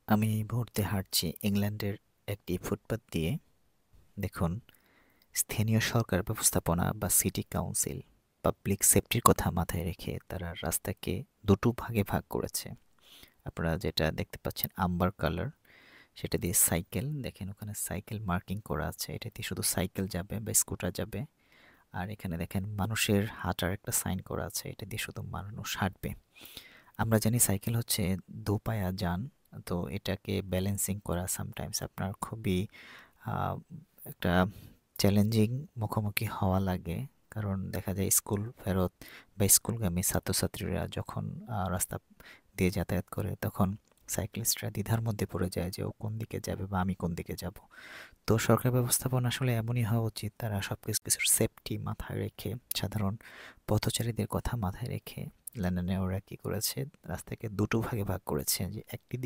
আমি এই মুহূর্তে হাঁটছি ইংল্যান্ডের একটি ফুটপাত দিয়ে। দেখুন, স্থানীয় সরকার ব্যবস্থাপনা বা সিটি কাউন্সিল পাবলিক সেফটির কথা মাথায় রেখে তারা রাস্তাকে দুটো ভাগে ভাগ করেছে। আপনারা যেটা দেখতে পাচ্ছেন আম্বার কালার, সেটা দিয়ে সাইকেল, দেখেন ওখানে সাইকেল মার্কিং করা আছে, এটা দিয়ে শুধু সাইকেল যাবে বা স্কুটার যাবে। আর এখানে দেখেন মানুষের হাঁটার একটা সাইন করা আছে, এটা দিয়ে শুধু মানুষ হাঁটবে। আমরা জানি সাইকেল হচ্ছে দোপায়া যান, তো এটাকে ব্যালেন্সিং করা সামটাইমস আপনার খুবই আহ, একটা চ্যালেঞ্জিং মুখোমুখি হওয়া লাগে। কারণ দেখা যায় স্কুল ফেরত বা স্কুলগামী ছাত্রছাত্রীরা যখন রাস্তা দিয়ে যাতায়াত করে তখন সাইক্লিস্টরা দ্বিধার মধ্যে পড়ে যায় যে ও কোন দিকে যাবে বা আমি কোন দিকে যাব। তো সরকার ব্যবস্থাপনা আসলে এমনই হওয়া উচিত, তারা সব কিছুর সেফটি মাথায় রেখে, সাধারণ পথচারীদের কথা মাথায় রেখে লন্ডনে ওরা কি করেছে, রাস্তাকে দুটো ভাগে ভাগ করেছে, যে একটি দিক